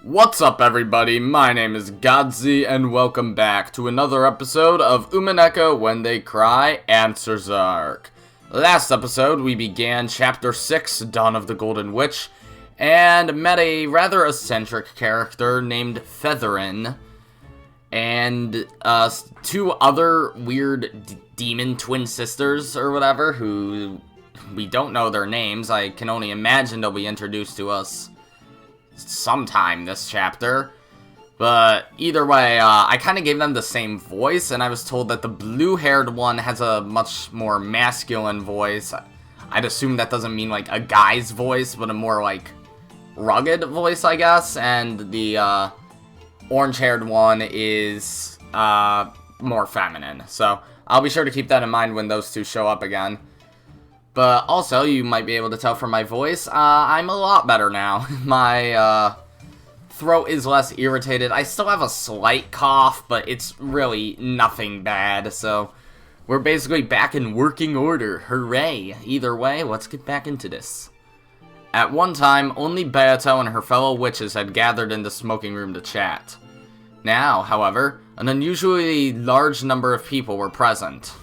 What's up, everybody? My name is Godzi, and welcome back to another episode of Umineko When They Cry Answers Arc. Last episode, we began Chapter 6, Dawn of the Golden Witch, and met a rather eccentric character named Featherin, and two other weird demon twin sisters, or whatever, who we don't know their names. I can only imagine they'll be introduced to us sometime this chapter. But either way, I kind of gave them the same voice, and I was told that the blue-haired one has a much more masculine voice. I'd assume that doesn't mean like a guy's voice, but a more like rugged voice, I guess. And the orange-haired one is more feminine. So I'll be sure to keep that in mind when those two show up again. But also, you might be able to tell from my voice, I'm a lot better now. My throat is less irritated. I still have a slight cough, but it's really nothing bad. So we're basically back in working order. Hooray! Either way, let's get back into this. At one time, only Beatrice and her fellow witches had gathered in the smoking room to chat. Now, however, an unusually large number of people were present.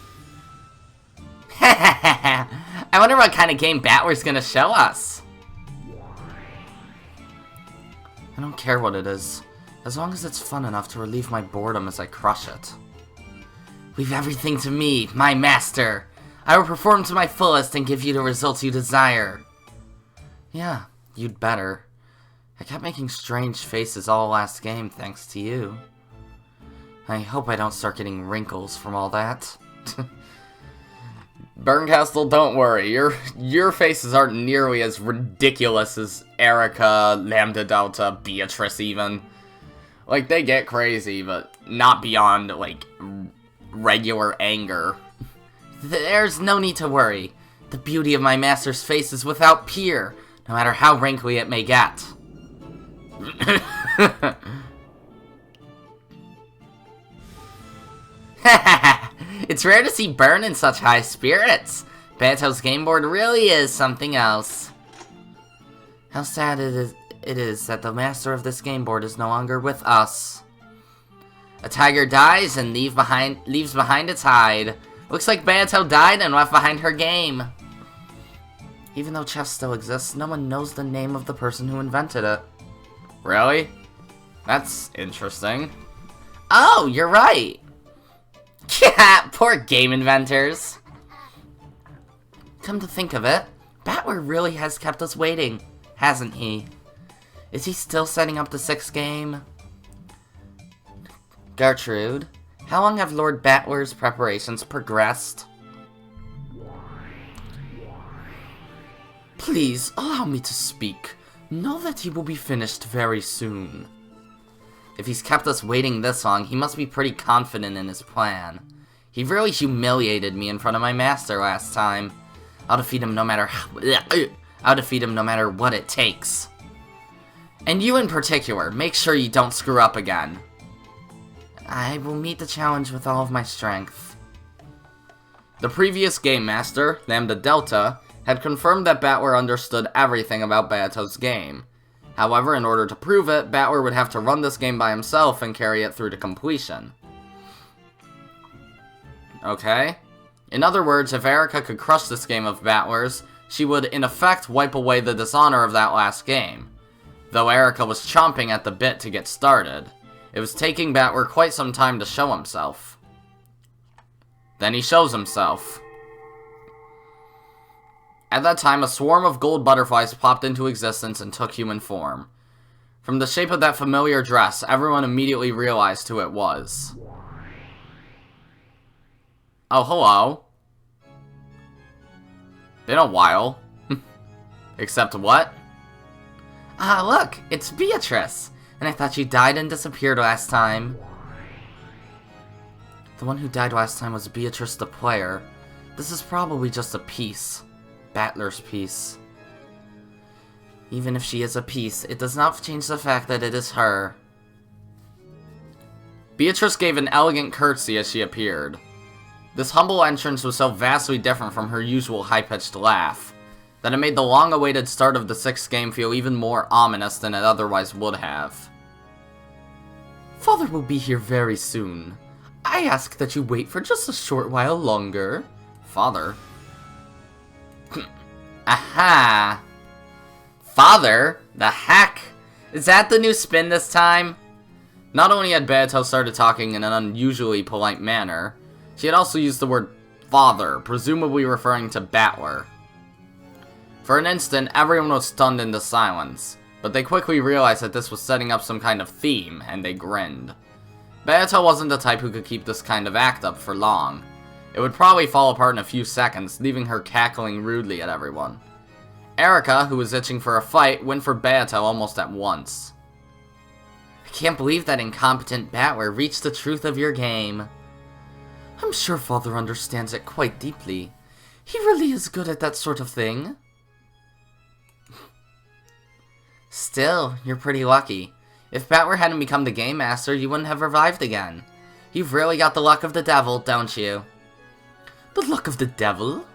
I wonder what kind of game Battler's gonna show us. I don't care what it is, as long as it's fun enough to relieve my boredom as I crush it. Leave everything to me, my master. I will perform to my fullest and give you the results you desire. Yeah, you'd better. I kept making strange faces all last game thanks to you. I hope I don't start getting wrinkles from all that. Burncastle, don't worry. Your faces aren't nearly as ridiculous as Erica, Lambda Delta, Beatrice even. Like, they get crazy, but not beyond, like, regular anger. There's no need to worry. The beauty of my master's face is without peer, no matter how wrinkly it may get. It's rare to see Burn in such high spirits. Beto's game board really is something else. How sad it is that the master of this game board is no longer with us. A tiger dies and leaves behind its hide. Looks like Beto died and left behind her game. Even though chess still exists, no one knows the name of the person who invented it. Really? That's interesting. Oh, you're right. Yeah, poor game inventors. Come to think of it, Battler really has kept us waiting, hasn't he? Is he still setting up the 6th game? Gertrude, how long have Lord Battler's preparations progressed? Please, allow me to speak. Know that he will be finished very soon. If he's kept us waiting this long, he must be pretty confident in his plan. He really humiliated me in front of my master last time. I'll defeat him no matter what it takes. And you in particular, make sure you don't screw up again. I will meet the challenge with all of my strength. The previous game master, Lambda Delta, had confirmed that Battler understood everything about Beto's game. However, in order to prove it, Battler would have to run this game by himself and carry it through to completion. Okay? In other words, if Erica could crush this game of Battler's, she would, in effect, wipe away the dishonor of that last game. Though Erica was chomping at the bit to get started, it was taking Battler quite some time to show himself. Then he shows himself. At that time, a swarm of gold butterflies popped into existence and took human form. From the shape of that familiar dress, everyone immediately realized who it was. Oh, hello. Been a while. Except what? Ah, look, it's Beatrice. And I thought you died and disappeared last time. The one who died last time was Beatrice the player. This is probably just a piece. Battler's piece. Even if she is a piece, it does not change the fact that it is her. Beatrice gave an elegant curtsy as she appeared. This humble entrance was so vastly different from her usual high-pitched laugh. that it made the long-awaited start of the 6th game feel even more ominous than it otherwise would have. Father will be here very soon. I ask that you wait for just a short while longer. Father? Aha! Father? The heck? Is that the new spin this time? Not only had Beato started talking in an unusually polite manner, she had also used the word father, presumably referring to Battler. For an instant, everyone was stunned into silence, but they quickly realized that this was setting up some kind of theme, and they grinned. Beato wasn't the type who could keep this kind of act up for long. It would probably fall apart in a few seconds, leaving her cackling rudely at everyone. Erica, who was itching for a fight, went for Beato almost at once. I can't believe that incompetent Battler reached the truth of your game. I'm sure Father understands it quite deeply. He really is good at that sort of thing. Still, you're pretty lucky. If Battler hadn't become the Game Master, you wouldn't have revived again. You've really got the luck of the devil, don't you? The luck of the devil?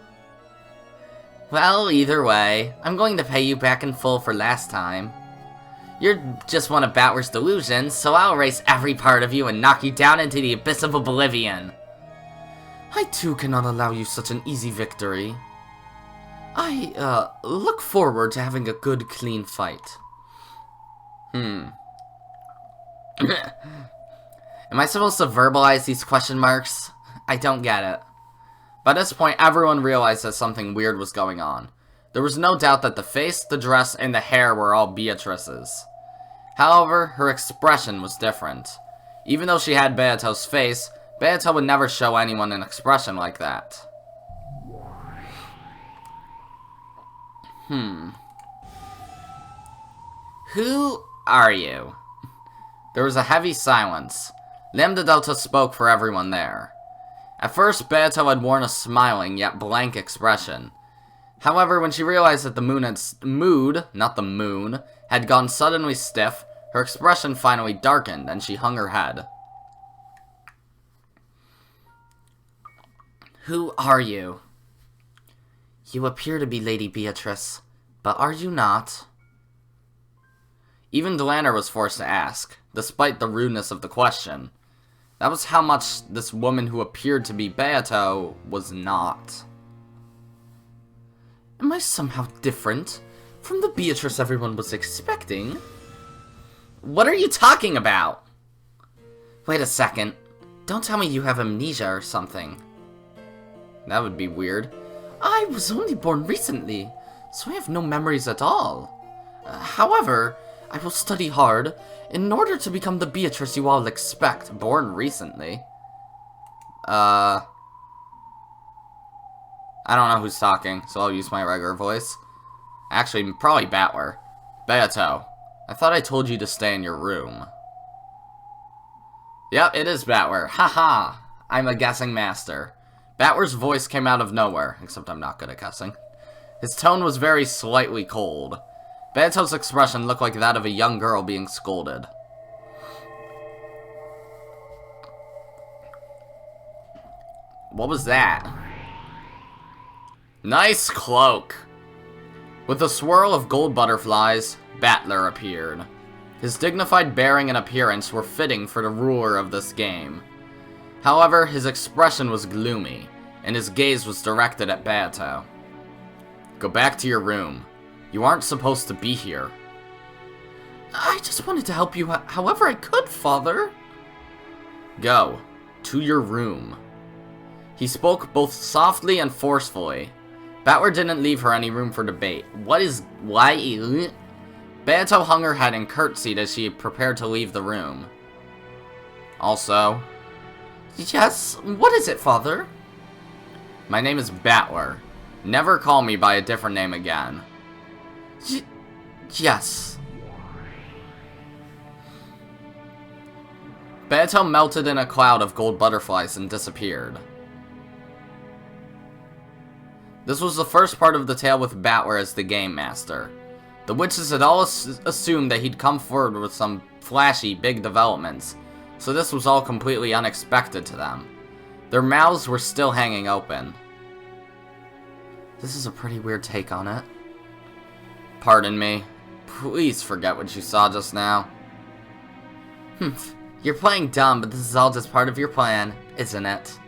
Well, either way, I'm going to pay you back in full for last time. You're just one of Battler's delusions, so I'll erase every part of you and knock you down into the abyss of oblivion. I too cannot allow you such an easy victory. I, look forward to having a good, clean fight. Am I supposed to verbalize these question marks? I don't get it. By this point, everyone realized that something weird was going on. There was no doubt that the face, the dress, and the hair were all Beatrice's. However, her expression was different. Even though she had Beato's face, Beato would never show anyone an expression like that. Who are you? There was a heavy silence. Lambda Delta spoke for everyone there. At first, Beato had worn a smiling, yet blank expression. However, when she realized that the mood, had gone suddenly stiff, her expression finally darkened, and she hung her head. Who are you? You appear to be Lady Beatrice, but are you not? Even Delanner was forced to ask, despite the rudeness of the question. That was how much this woman who appeared to be Beato was not. Am I somehow different from the Beatrice everyone was expecting? What are you talking about? Wait a second. Don't tell me you have amnesia or something. That would be weird. I was only born recently, so I have no memories at all. However, I will study hard in order to become the Beatrice you all expect, born recently. I don't know who's talking, so I'll use my regular voice. Actually, probably Battler. Beato, I thought I told you to stay in your room. Yep, it is Battler. Haha, I'm a guessing master. Battler's voice came out of nowhere, except I'm not good at guessing. His tone was very slightly cold. Beato's expression looked like that of a young girl being scolded. What was that? Nice cloak! With a swirl of gold butterflies, Battler appeared. His dignified bearing and appearance were fitting for the ruler of this game. However, his expression was gloomy, and his gaze was directed at Beato. Go back to your room. You aren't supposed to be here. I just wanted to help you however I could, Father. Go. To your room. He spoke both softly and forcefully. Battler didn't leave her any room for debate. Why? Beato hung her head and curtsied as she prepared to leave the room. Also... Yes? What is it, Father? My name is Battler. Never call me by a different name again. Yes. Beato melted in a cloud of gold butterflies and disappeared. This was the first part of the tale with Battler as the Game Master. The witches had all assumed that he'd come forward with some flashy, big developments, so this was all completely unexpected to them. Their mouths were still hanging open. This is a pretty weird take on it. Pardon me. Please forget what you saw just now. You're playing dumb, but this is all just part of your plan, isn't it?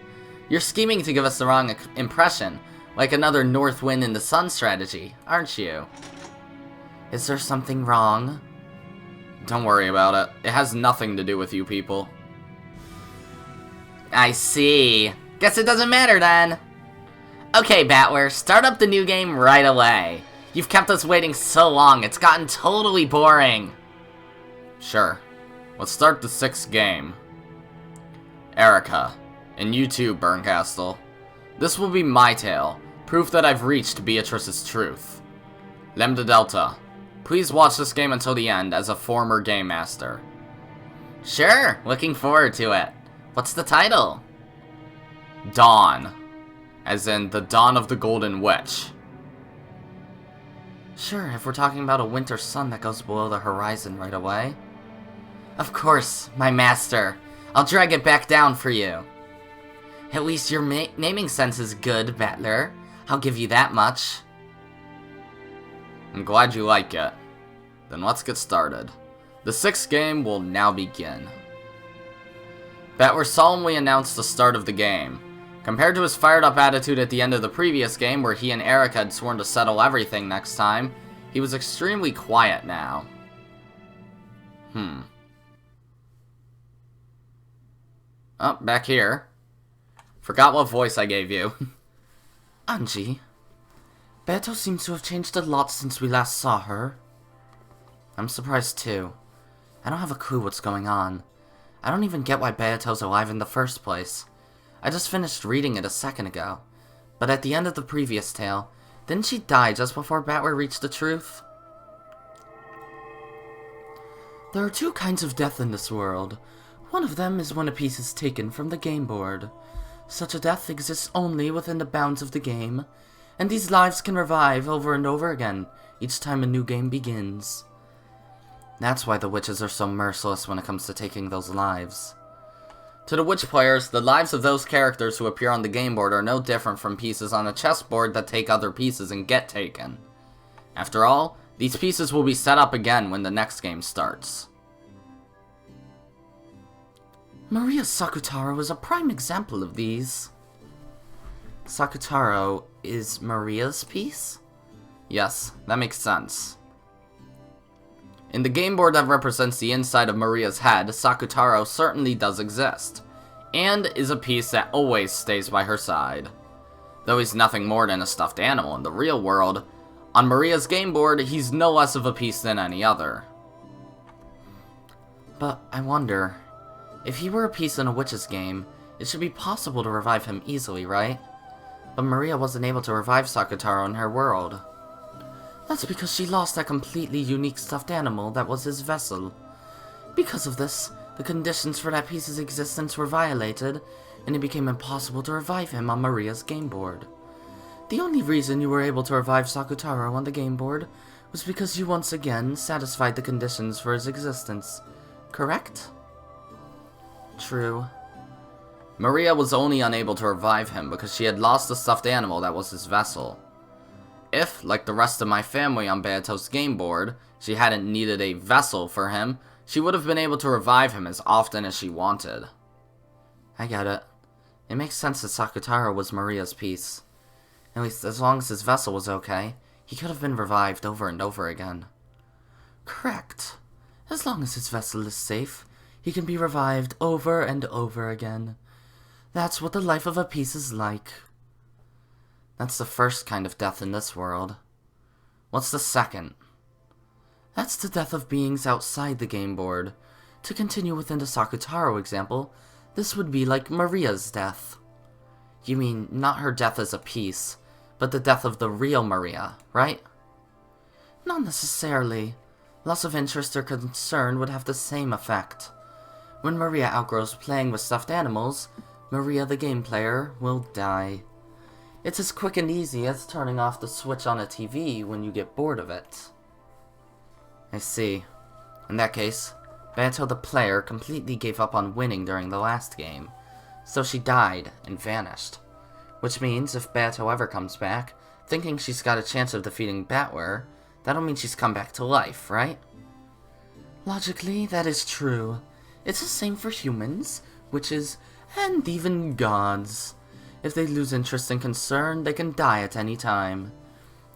You're scheming to give us the wrong impression, like another North Wind in the Sun strategy, aren't you? Is there something wrong? Don't worry about it. It has nothing to do with you people. I see. Guess it doesn't matter then. Okay, Battler, start up the new game right away. You've kept us waiting so long, it's gotten totally boring. Sure. Let's start the 6th game. Erica. And you too, Burncastle. This will be my tale, proof that I've reached Beatrice's truth. Lambda Delta. Please watch this game until the end as a former game master. Sure, looking forward to it. What's the title? Dawn. As in, the dawn of the Golden Witch. Sure, if we're talking about a winter sun that goes below the horizon right away. Of course, my master. I'll drag it back down for you. At least your naming sense is good, Battler. I'll give you that much. I'm glad you like it. Then let's get started. The 6th game will now begin. Battler solemnly announced the start of the game. Compared to his fired-up attitude at the end of the previous game, where he and Erica had sworn to settle everything next time, he was extremely quiet now. Oh, back here. Forgot what voice I gave you. Angie, Beto seems to have changed a lot since we last saw her. I'm surprised too. I don't have a clue what's going on. I don't even get why Beato's alive in the first place. I just finished reading it a second ago. But at the end of the previous tale, didn't she die just before Battler reached the truth? There are 2 kinds of death in this world. One of them is when a piece is taken from the game board. Such a death exists only within the bounds of the game, and these lives can revive over and over again each time a new game begins. That's why the witches are so merciless when it comes to taking those lives. To the witch players, the lives of those characters who appear on the game board are no different from pieces on a chessboard that take other pieces and get taken. After all, these pieces will be set up again when the next game starts. Maria Sakutaro is a prime example of these. Sakutaro is Maria's piece? Yes, that makes sense. In the game board that represents the inside of Maria's head, Sakutaro certainly does exist, and is a piece that always stays by her side. Though he's nothing more than a stuffed animal in the real world, on Maria's game board, he's no less of a piece than any other. But I wonder, if he were a piece in a witch's game, it should be possible to revive him easily, right? But Maria wasn't able to revive Sakutaro in her world. That's because she lost that completely unique stuffed animal that was his vessel. Because of this, the conditions for that piece's existence were violated, and it became impossible to revive him on Maria's game board. The only reason you were able to revive Sakutaro on the game board was because you once again satisfied the conditions for his existence, correct? True. Maria was only unable to revive him because she had lost the stuffed animal that was his vessel. If, like the rest of my family on Beato's game board, she hadn't needed a vessel for him, she would have been able to revive him as often as she wanted. I get it. It makes sense that Sakutaro was Maria's piece. At least as long as his vessel was okay, he could have been revived over and over again. Correct. As long as his vessel is safe, he can be revived over and over again. That's what the life of a piece is like. That's the first kind of death in this world. What's the second? That's the death of beings outside the game board. To continue within the Sakutaro example, this would be like Maria's death. You mean not her death as a piece, but the death of the real Maria, right? Not necessarily. Loss of interest or concern would have the same effect. When Maria outgrows playing with stuffed animals, Maria the game player will die. It's as quick and easy as turning off the switch on a TV when you get bored of it. I see. In that case, Beato the player completely gave up on winning during the last game, so she died and vanished. Which means if Beato ever comes back, thinking she's got a chance of defeating Battler, That'll mean she's come back to life, right? Logically, that is true. It's the same for humans, witches, and even gods. If they lose interest and concern, they can die at any time.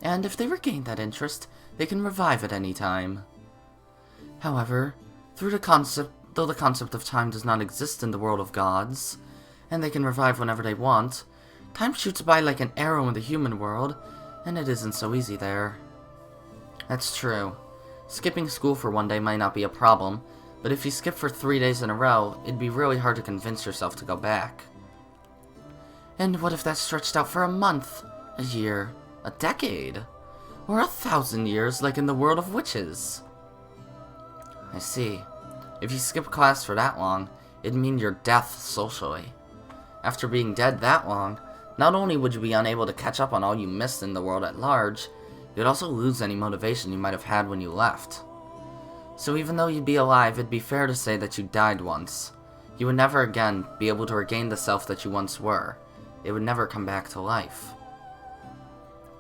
And if they regain that interest, they can revive at any time. However, though the concept of time does not exist in the world of gods, and they can revive whenever they want, time shoots by like an arrow in the human world, and it isn't so easy there. That's true. Skipping school for one day might not be a problem, but if you skip for 3 days in a row, it'd be really hard to convince yourself to go back. And what if that stretched out for a month, a year, a decade, or 1,000 years like in the world of witches? I see. If you skip class for that long, it'd mean your death socially. After being dead that long, not only would you be unable to catch up on all you missed in the world at large, you'd also lose any motivation you might have had when you left. So even though you'd be alive, it'd be fair to say that you died once. You would never again be able to regain the self that you once were. It would never come back to life.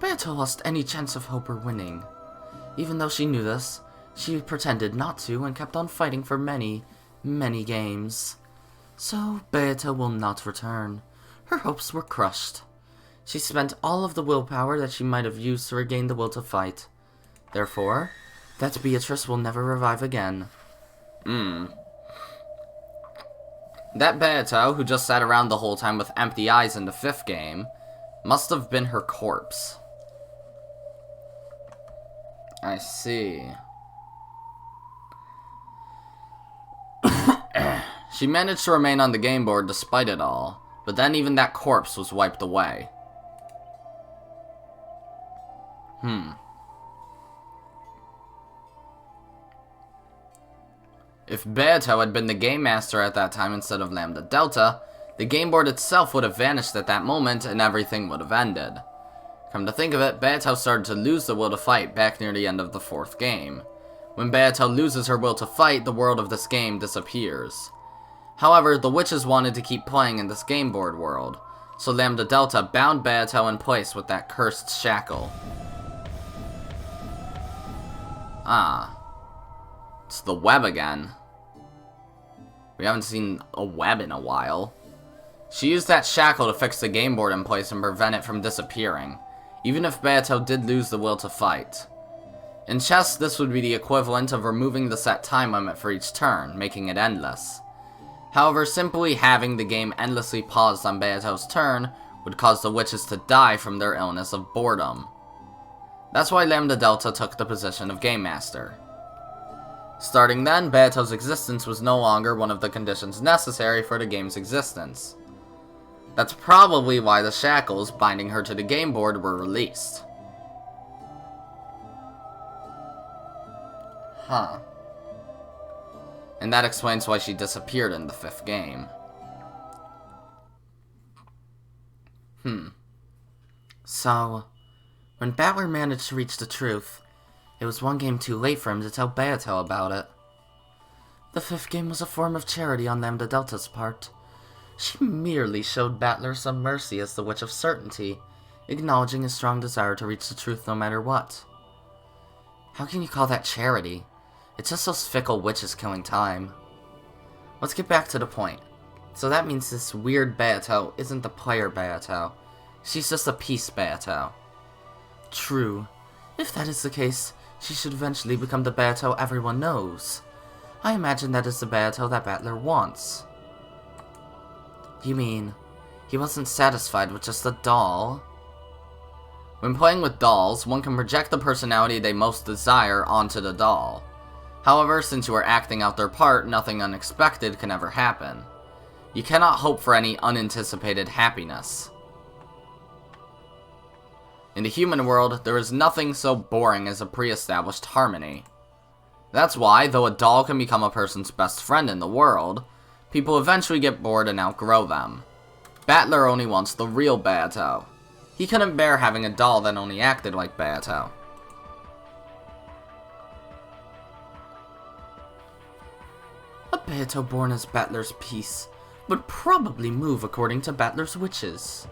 Beato lost any chance of hope or winning. Even though she knew this, she pretended not to and kept on fighting for many, many games. So Beato will not return. Her hopes were crushed. She spent all of the willpower that she might have used to regain the will to fight. Therefore, that Beatrice will never revive again. That Beato, who just sat around the whole time with empty eyes in the 5th game, must have been her corpse. I see. She managed to remain on the game board despite it all, but then even that corpse was wiped away. If Beato had been the game master at that time instead of Lambda Delta, the game board itself would have vanished at that moment and everything would have ended. Come to think of it, Beato started to lose the will to fight back near the end of the 4th game. When Beato loses her will to fight, the world of this game disappears. However, the witches wanted to keep playing in this game board world, so Lambda Delta bound Beato in place with that cursed shackle. Ah. It's the web again. We haven't seen a web in a while. She used that shackle to fix the game board in place and prevent it from disappearing, even if Beato did lose the will to fight. In chess, this would be the equivalent of removing the set time limit for each turn, making it endless. However, simply having the game endlessly paused on Beato's turn would cause the witches to die from their illness of boredom. That's why Lambda Delta took the position of Game Master. Starting then, Beato's existence was no longer one of the conditions necessary for the game's existence. That's probably why the shackles binding her to the game board were released. Huh. And that explains why she disappeared in the 5th game. So, when Battler managed to reach the truth, it was one game too late for him to tell Beato about it. The 5th game was a form of charity on Lambda Delta's part. She merely showed Battler some mercy as the Witch of Certainty, acknowledging his strong desire to reach the truth no matter what. How can you call that charity? It's just those fickle witches killing time. Let's get back to the point. So that means this weird Beato isn't the player Beato. She's just a piece Beato. True. If that is the case, she should eventually become the Beato everyone knows. I imagine that is the Beato that Battler wants. You mean, he wasn't satisfied with just a doll? When playing with dolls, one can project the personality they most desire onto the doll. However, since you are acting out their part, nothing unexpected can ever happen. You cannot hope for any unanticipated happiness. In the human world, there is nothing so boring as a pre-established harmony. That's why, though a doll can become a person's best friend in the world, people eventually get bored and outgrow them. Battler only wants the real Beato. He couldn't bear having a doll that only acted like Beato. A Beato born as Battler's piece would probably move according to Battler's wishes.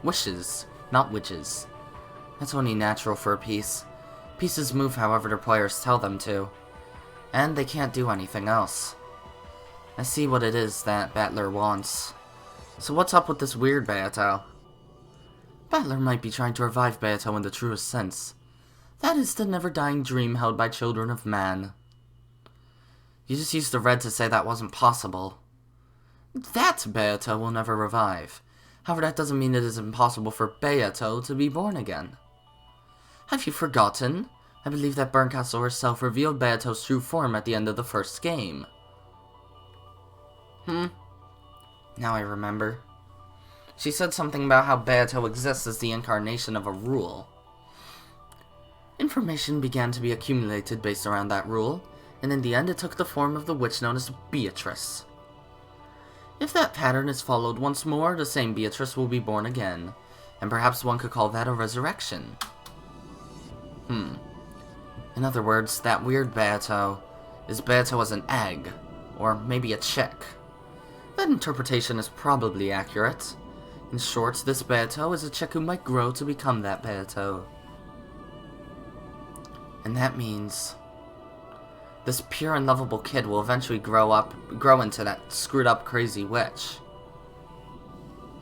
Wishes, not witches. That's only natural for a piece. Pieces move however their players tell them to, and they can't do anything else. I see what it is that Battler wants. So what's up with this weird Beato? Battler might be trying to revive Beato in the truest sense. That is the never-dying dream held by children of man. You just used the red to say that wasn't possible. That Beato will never revive. However, that doesn't mean it is impossible for Beato to be born again. Have you forgotten? I believe that Burncastle herself revealed Beato's true form at the end of the first game. Now I remember. She said something about how Beato exists as the incarnation of a rule. Information began to be accumulated based around that rule, and in the end it took the form of the witch known as Beatrice. If that pattern is followed once more, the same Beatrice will be born again, and perhaps one could call that a resurrection. In other words, that weird Beato is Beato as an egg, or maybe a chick. That interpretation is probably accurate. In short, this Beato is a chick who might grow to become that Beato. And that means this pure and lovable kid will eventually grow into that screwed up crazy witch.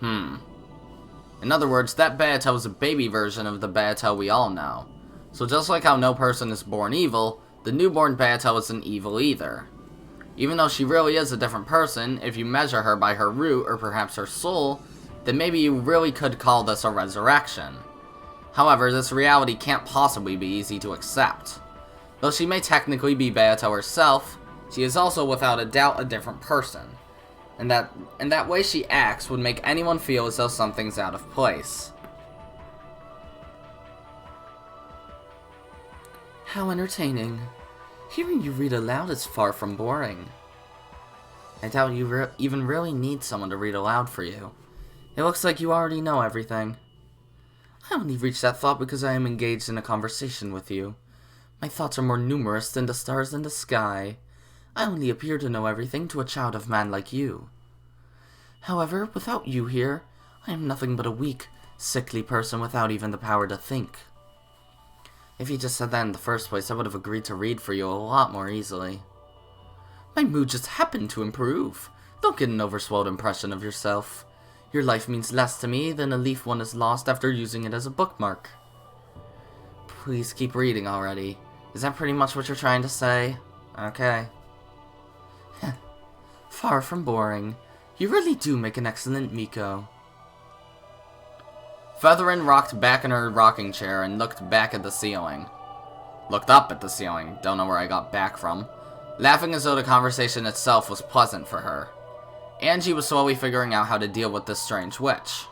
In other words, that Beato is a baby version of the Beato we all know. So just like how no person is born evil, the newborn Beato isn't evil either. Even though she really is a different person, if you measure her by her root or perhaps her soul, then maybe you really could call this a resurrection. However, this reality can't possibly be easy to accept. Though she may technically be Beato herself, she is also without a doubt a different person. And that way she acts would make anyone feel as though something's out of place. How entertaining. Hearing you read aloud is far from boring. I doubt you even really need someone to read aloud for you. It looks like you already know everything. I only reached that thought because I am engaged in a conversation with you. My thoughts are more numerous than the stars in the sky. I only appear to know everything to a child of man like you. However, without you here, I am nothing but a weak, sickly person without even the power to think. If you just said that in the first place, I would have agreed to read for you a lot more easily. My mood just happened to improve. Don't get an overswelled impression of yourself. Your life means less to me than a leaf one is lost after using it as a bookmark. Please keep reading already. Is that pretty much what you're trying to say? Okay. Far from boring. You really do make an excellent Miko. Featherin rocked back in her rocking chair and looked back at the ceiling. Looked up at the ceiling, don't know where I got back from, laughing as though the conversation itself was pleasant for her. Angie was slowly figuring out how to deal with this strange witch.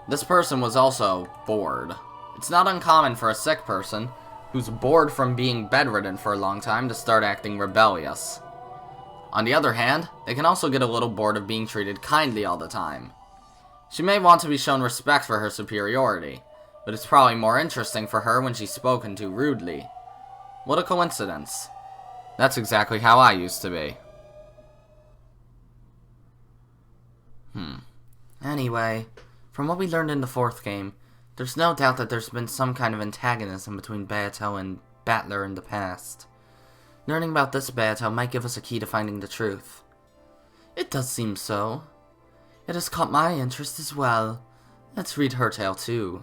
This person was also bored. It's not uncommon for a sick person, who's bored from being bedridden for a long time, to start acting rebellious. On the other hand, they can also get a little bored of being treated kindly all the time. She may want to be shown respect for her superiority, but it's probably more interesting for her when she's spoken to rudely. What a coincidence. That's exactly how I used to be. Anyway, from what we learned in the fourth game, there's no doubt that there's been some kind of antagonism between Beato and Battler in the past. Learning about this Beato might give us a key to finding the truth. It does seem so. It has caught my interest as well. Let's read her tale too.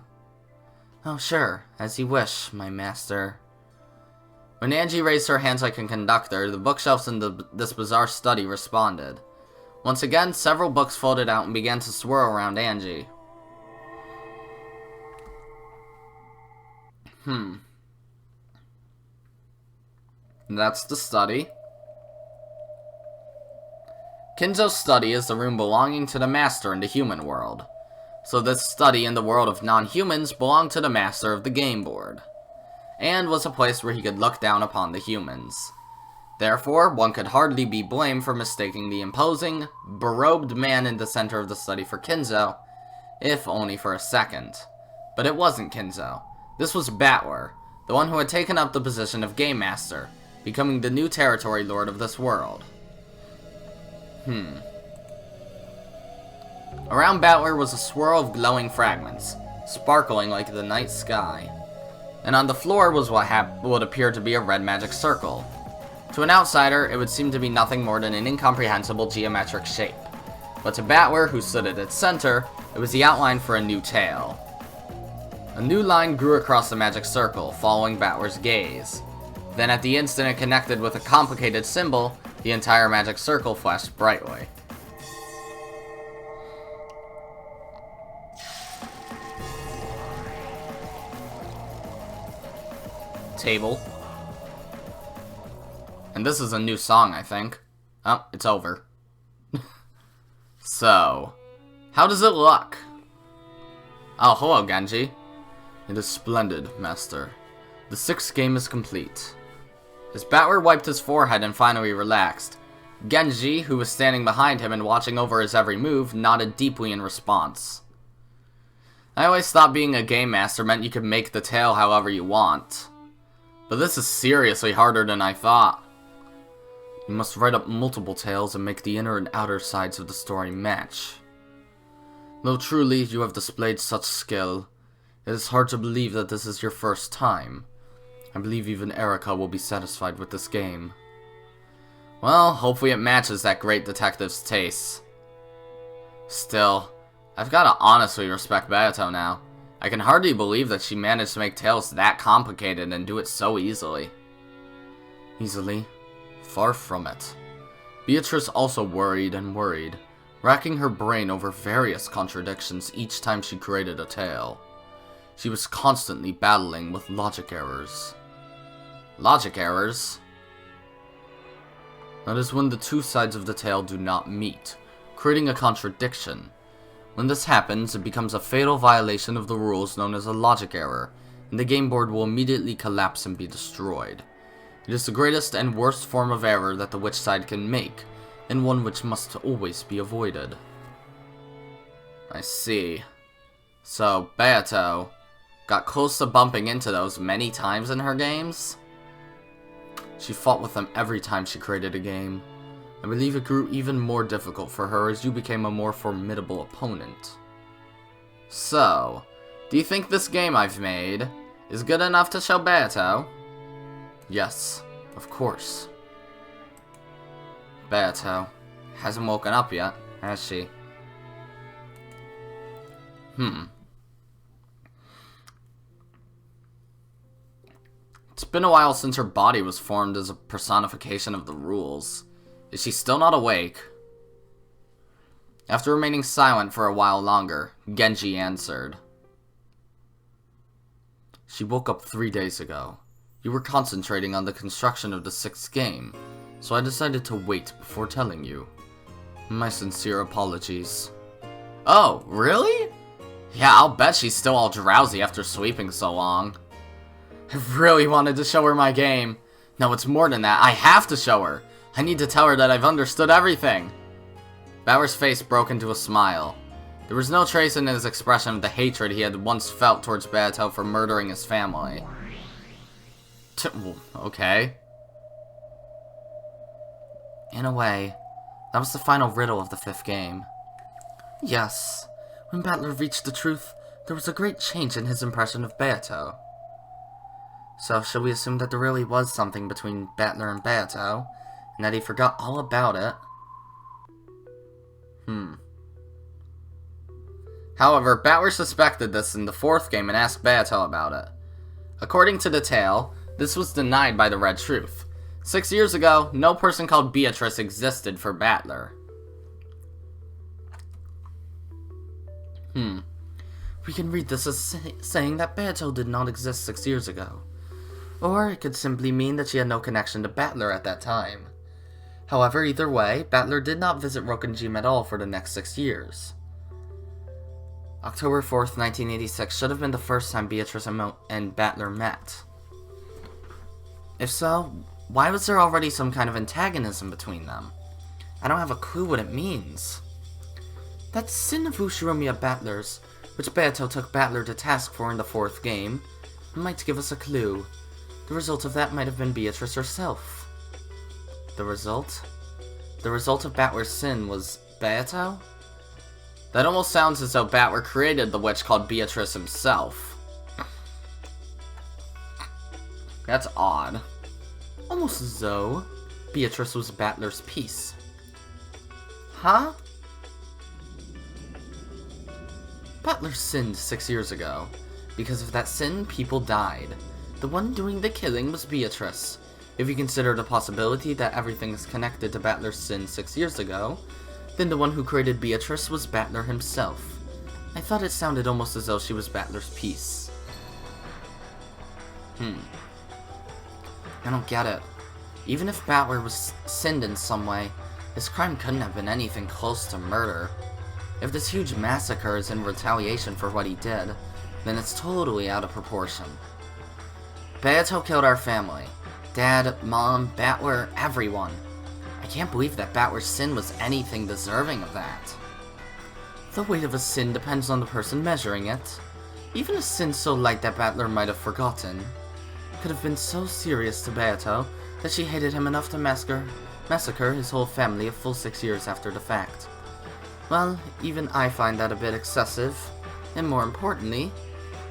Oh sure, as you wish, my master. When Angie raised her hands like a conductor, the bookshelves in this bizarre study responded. Once again, several books folded out and began to swirl around Angie. That's the study. Kinzo's study is the room belonging to the master in the human world. So this study in the world of non-humans belonged to the master of the game board, and was a place where he could look down upon the humans. Therefore, one could hardly be blamed for mistaking the imposing, berobed man in the center of the study for Kinzo, if only for a second. But it wasn't Kinzo. This was Battler, the one who had taken up the position of Game Master, becoming the new territory lord of this world. Around Battler was a swirl of glowing fragments, sparkling like the night sky. and on the floor was what appeared to be a red magic circle. To an outsider, it would seem to be nothing more than an incomprehensible geometric shape. But to Battler, who stood at its center, it was the outline for a new tail. A new line grew across the magic circle, following Battler's gaze. Then at the instant it connected with a complicated symbol, the entire magic circle flashed brightly. Table. And this is a new song, I think. Oh, it's over. So, how does it look? Oh, hello, Genji. It is splendid, Master. The 6th game is complete. As Battler wiped his forehead and finally relaxed, Genji, who was standing behind him and watching over his every move, nodded deeply in response. I always thought being a game master meant you could make the tale however you want. But this is seriously harder than I thought. You must write up multiple tales and make the inner and outer sides of the story match. Though truly you have displayed such skill, it is hard to believe that this is your first time. I believe even Erika will be satisfied with this game. Well, hopefully it matches that great detective's tastes. Still, I've gotta honestly respect Bayato now. I can hardly believe that she managed to make tales that complicated and do it so easily. Easily? Far from it. Beatrice also worried and worried, racking her brain over various contradictions each time she created a tale. She was constantly battling with logic errors. Logic errors? That is when the two sides of the tale do not meet, creating a contradiction. When this happens, it becomes a fatal violation of the rules known as a logic error, and the game board will immediately collapse and be destroyed. It is the greatest and worst form of error that the witch side can make, and one which must always be avoided. I see. So, Bayato got close to bumping into those many times in her games? She fought with them every time she created a game. I believe it grew even more difficult for her as you became a more formidable opponent. So, do you think this game I've made is good enough to show Bayato? Yes, of course. Bayato hasn't woken up yet, has she? It's been a while since her body was formed as a personification of the rules. Is she still not awake? After remaining silent for a while longer, Genji answered. She woke up 3 days ago. You were concentrating on the construction of the 6th game, so I decided to wait before telling you. My sincere apologies. Oh, really? Yeah, I'll bet she's still all drowsy after sleeping so long. I really wanted to show her my game. No, it's more than that. I have to show her. I need to tell her that I've understood everything. Bauer's face broke into a smile. There was no trace in his expression of the hatred he had once felt towards Bayato for murdering his family. Okay. In a way, that was the final riddle of the 5th game. Yes, when Battler reached the truth, there was a great change in his impression of Bayato. So, shall we assume that there really was something between Battler and Bayato, and that he forgot all about it? However, Battler suspected this in the 4th game and asked Bayato about it. According to the tale, this was denied by the Red Truth. 6 years ago, no person called Beatrice existed for Battler. We can read this as saying that Bayato did not exist 6 years ago. Or it could simply mean that she had no connection to Battler at that time. However, either way, Battler did not visit Rokkenjim at all for the next 6 years. October 4th, 1986 should have been the first time Beatrice and Battler met. If so, why was there already some kind of antagonism between them? I don't have a clue what it means. That sin of Ushiromiya Battlers, which Bayato took Battler to task for in the 4th game, might give us a clue. The result of that might have been Beatrice herself. The result? The result of Battler's sin was Bayato? That almost sounds as though Battler created the witch called Beatrice himself. That's odd. Almost as though Beatrice was Battler's piece. Huh? Battler sinned 6 years ago. Because of that sin, people died. The one doing the killing was Beatrice. If you consider the possibility that everything is connected to Battler's sin 6 years ago, then the one who created Beatrice was Battler himself. I thought it sounded almost as though she was Battler's piece. I don't get it. Even if Battler was sinned in some way, his crime couldn't have been anything close to murder. If this huge massacre is in retaliation for what he did, then it's totally out of proportion. Beato killed our family. Dad, Mom, Battler, everyone. I can't believe that Battler's sin was anything deserving of that. The weight of a sin depends on the person measuring it. Even a sin so light that Battler might have forgotten could have been so serious to Beato that she hated him enough to massacre his whole family a full 6 years after the fact. Well, even I find that a bit excessive, and more importantly,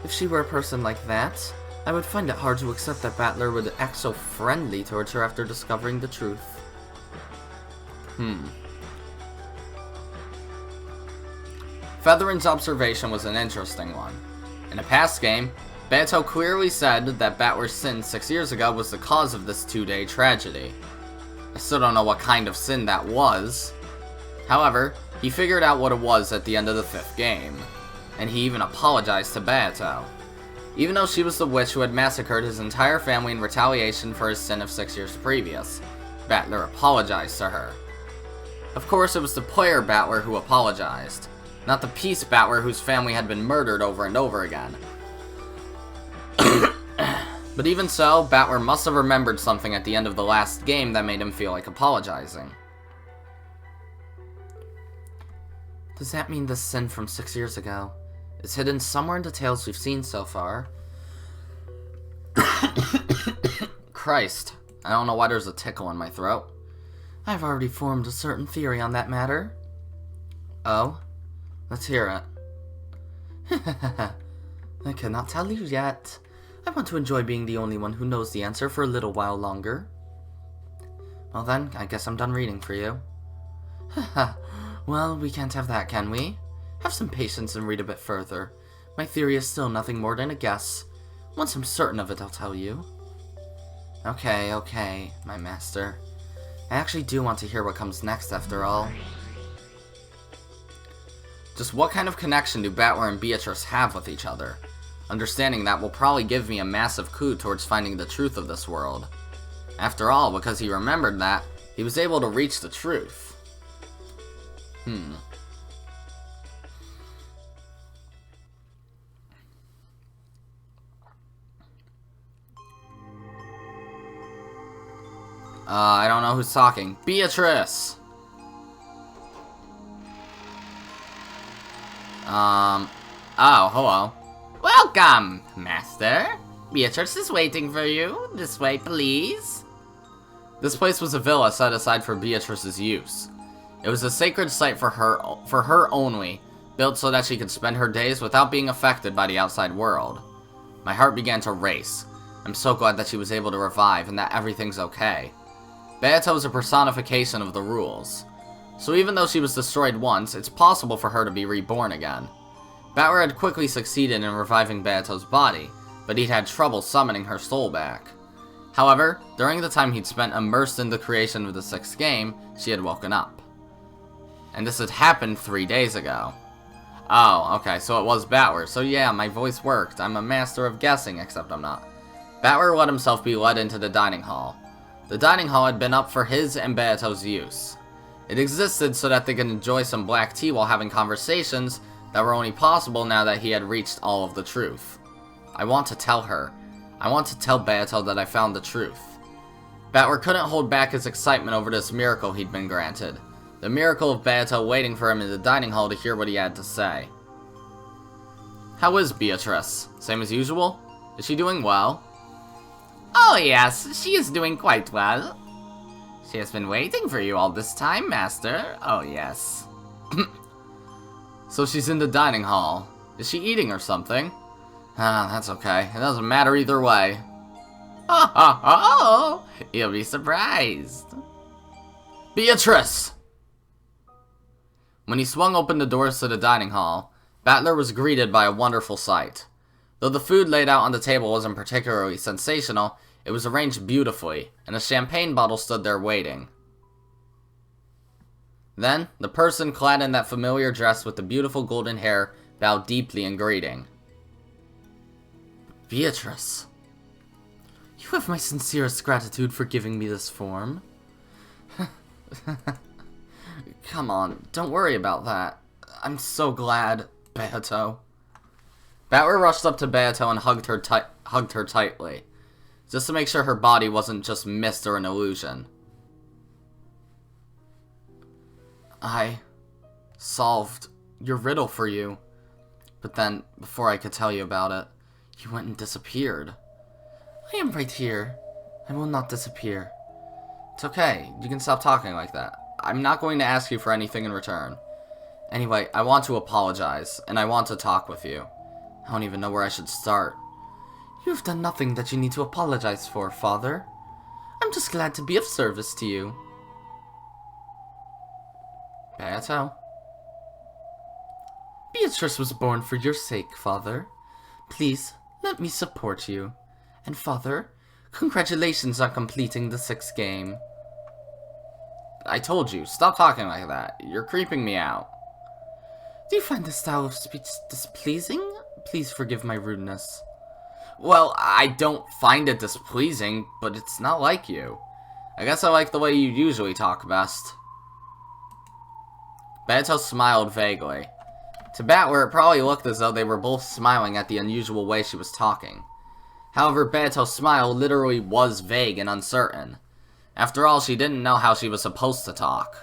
if she were a person like that, I would find it hard to accept that Battler would act so friendly towards her after discovering the truth. Featherin's observation was an interesting one. In a past game, Beato clearly said that Battler's sin 6 years ago was the cause of this 2-day tragedy. I still don't know what kind of sin that was. However, he figured out what it was at the end of the 5th game, and he even apologized to Beato. Even though she was the witch who had massacred his entire family in retaliation for his sin of 6 years previous, Battler apologized to her. Of course, it was the player Battler who apologized, not the piece Battler whose family had been murdered over and over again. But even so, Battler must have remembered something at the end of the last game that made him feel like apologizing. Does that mean the sin from 6 years ago is hidden somewhere in the tales we've seen so far? Christ, I don't know why there's a tickle in my throat. I've already formed a certain theory on that matter. Oh? Let's hear it. I cannot tell you yet. I want to enjoy being the only one who knows the answer for a little while longer. Well then, I guess I'm done reading for you. Haha. Well, we can't have that, can we? Have some patience and read a bit further. My theory is still nothing more than a guess. Once I'm certain of it, I'll tell you. Okay, my master. I actually do want to hear what comes next, after all. Just what kind of connection do Battler and Beatrice have with each other? Understanding that will probably give me a massive clue towards finding the truth of this world. After all, because he remembered that, he was able to reach the truth. I don't know who's talking. Beatrice! Oh, hello. Welcome, Master. Beatrice is waiting for you. This way, please. This place was a villa set aside for Beatrice's use. It was a sacred site for her only, built so that she could spend her days without being affected by the outside world. My heart began to race. I'm so glad that she was able to revive and that everything's okay. Beato is a personification of the rules. So even though she was destroyed once, it's possible for her to be reborn again. Battler had quickly succeeded in reviving Beato's body, but he'd had trouble summoning her soul back. However, during the time he'd spent immersed in the creation of the 6th game, she had woken up. And this had happened 3 days ago. Oh, okay, so it was Battler. So yeah, my voice worked. I'm a master of guessing, except I'm not. Battler let himself be led into the dining hall. The dining hall had been up for his and Beato's use. It existed so that they could enjoy some black tea while having conversations that were only possible now that he had reached all of the truth. I want to tell her. I want to tell Beato that I found the truth. Battler couldn't hold back his excitement over this miracle he'd been granted. The miracle of Beato waiting for him in the dining hall to hear what he had to say. How is Beatrice? Same as usual? Is she doing well? Oh yes, she is doing quite well. She has been waiting for you all this time, Master. Oh yes. So she's in the dining hall. Is she eating or something? Ah, that's okay. It doesn't matter either way. Ha ha ha! You'll be surprised. Beatrice! When he swung open the doors to the dining hall, Battler was greeted by a wonderful sight. Though the food laid out on the table wasn't particularly sensational, it was arranged beautifully, and a champagne bottle stood there waiting. Then, the person clad in that familiar dress with the beautiful golden hair bowed deeply in greeting. Beatrice, you have my sincerest gratitude for giving me this form. Come on, don't worry about that. I'm so glad, Beato. Battler rushed up to Beato and hugged her tightly, just to make sure her body wasn't just mist or an illusion. I solved your riddle for you, but then, before I could tell you about it, you went and disappeared. I am right here. I will not disappear. It's okay, you can stop talking like that. I'm not going to ask you for anything in return. Anyway, I want to apologize, and I want to talk with you. I don't even know where I should start. You have done nothing that you need to apologize for, Father. I'm just glad to be of service to you. Beato? Beatrice was born for your sake, Father. Please, let me support you. And Father, congratulations on completing the 6th game. I told you, stop talking like that. You're creeping me out. Do you find this style of speech displeasing? Please forgive my rudeness. Well, I don't find it displeasing, but it's not like you. I guess I like the way you usually talk best. Beato smiled vaguely. To Battler, it probably looked as though they were both smiling at the unusual way she was talking. However, Beato's smile literally was vague and uncertain. After all, she didn't know how she was supposed to talk.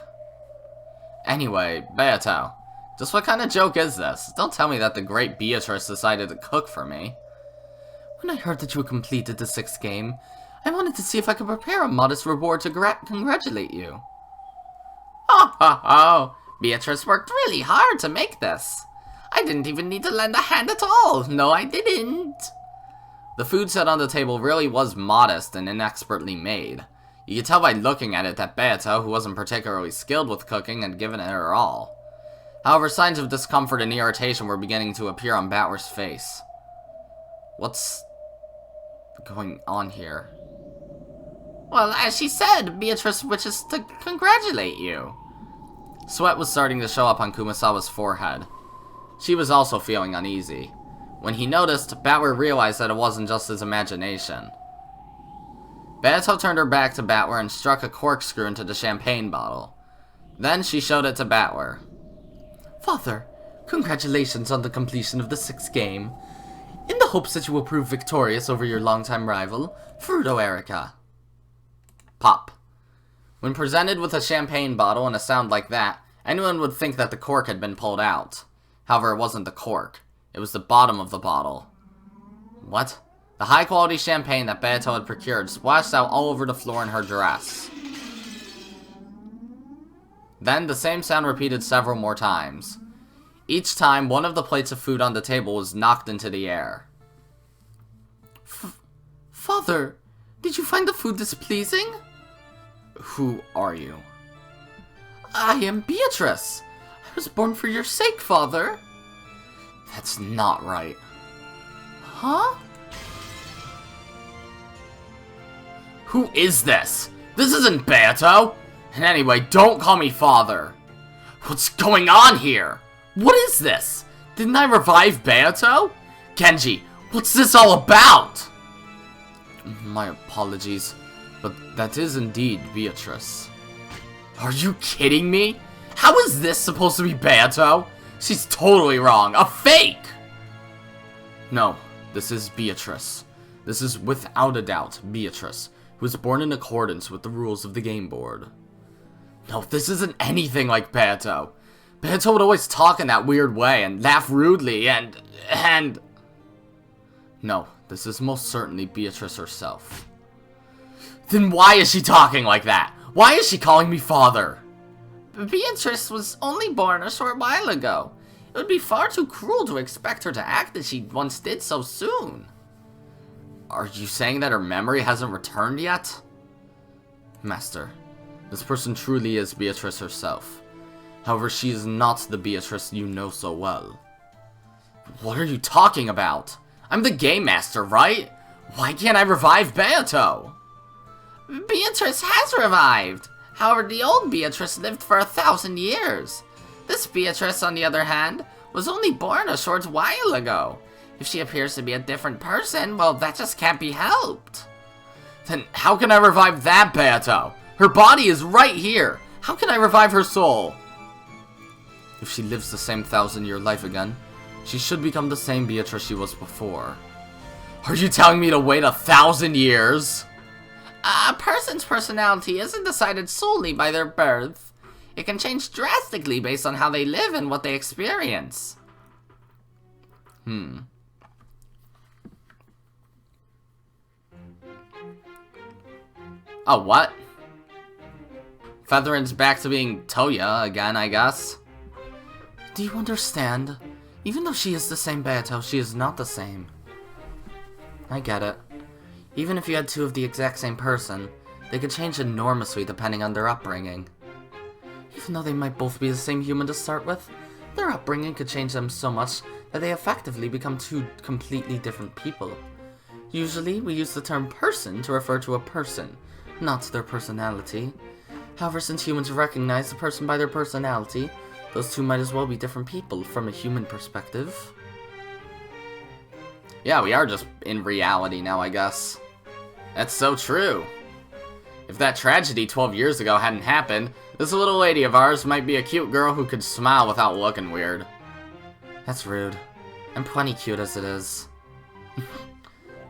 Anyway, Beato, just what kind of joke is this? Don't tell me that the great Beatrice decided to cook for me. When I heard that you had completed the 6th game, I wanted to see if I could prepare a modest reward to congratulate you. Oh, ho, ho! Beatrice worked really hard to make this. I didn't even need to lend a hand at all. No, I didn't. The food set on the table really was modest and inexpertly made. You could tell by looking at it that Beato, who wasn't particularly skilled with cooking, had given it her all. However, signs of discomfort and irritation were beginning to appear on Battler's face. What's going on here? Well, as she said, Beatrice wishes to congratulate you. Sweat was starting to show up on Kumasawa's forehead. She was also feeling uneasy. When he noticed, Battler realized that it wasn't just his imagination. Beato turned her back to Battler and struck a corkscrew into the champagne bottle. Then she showed it to Battler. Father, congratulations on the completion of the 6th game. In the hopes that you will prove victorious over your longtime rival, Fruto Erica. Pop. When presented with a champagne bottle and a sound like that, anyone would think that the cork had been pulled out. However, it wasn't the cork. It was the bottom of the bottle. What? The high-quality champagne that Beato had procured splashed out all over the floor in her dress. Then, the same sound repeated several more times. Each time, one of the plates of food on the table was knocked into the air. Father, did you find the food displeasing? Who are you? I am Beatrice. I was born for your sake, Father. That's not right. Huh? Who is this? This isn't Beato! And anyway, don't call me father. What's going on here? What is this? Didn't I revive Beato? Kenji, what's this all about? My apologies, but that is indeed Beatrice. Are you kidding me? How is this supposed to be Beato? She's totally wrong. A fake! No, this is Beatrice. This is without a doubt Beatrice, who was born in accordance with the rules of the game board. No, this isn't anything like Beato. Beato would always talk in that weird way and laugh rudely and... No, this is most certainly Beatrice herself. Then why is she talking like that? Why is she calling me father? Beatrice was only born a short while ago. It would be far too cruel to expect her to act as she once did so soon. Are you saying that her memory hasn't returned yet? Master, this person truly is Beatrice herself. However, she is not the Beatrice you know so well. What are you talking about? I'm the Game Master, right? Why can't I revive Beato? Beatrice has revived. However, the old Beatrice lived for 1,000 years. This Beatrice, on the other hand, was only born a short while ago. If she appears to be a different person, well, that just can't be helped. Then how can I revive that Beato? Her body is right here. How can I revive her soul? If she lives the same 1,000-year life again, she should become the same Beatrice she was before. Are you telling me to wait 1,000 years? A person's personality isn't decided solely by their birth. It can change drastically based on how they live and what they experience. Oh, what? Featherin's back to being Toya again, I guess. Do you understand? Even though she is the same Beato, she is not the same. I get it. Even if you had two of the exact same person, they could change enormously depending on their upbringing. Even though they might both be the same human to start with, their upbringing could change them so much that they effectively become two completely different people. Usually, we use the term person to refer to a person, not their personality. However, since humans recognize the person by their personality, those two might as well be different people from a human perspective. Yeah, we are just in reality now, I guess. That's so true. If that tragedy 12 years ago hadn't happened, this little lady of ours might be a cute girl who could smile without looking weird. That's rude. I'm plenty cute as it is.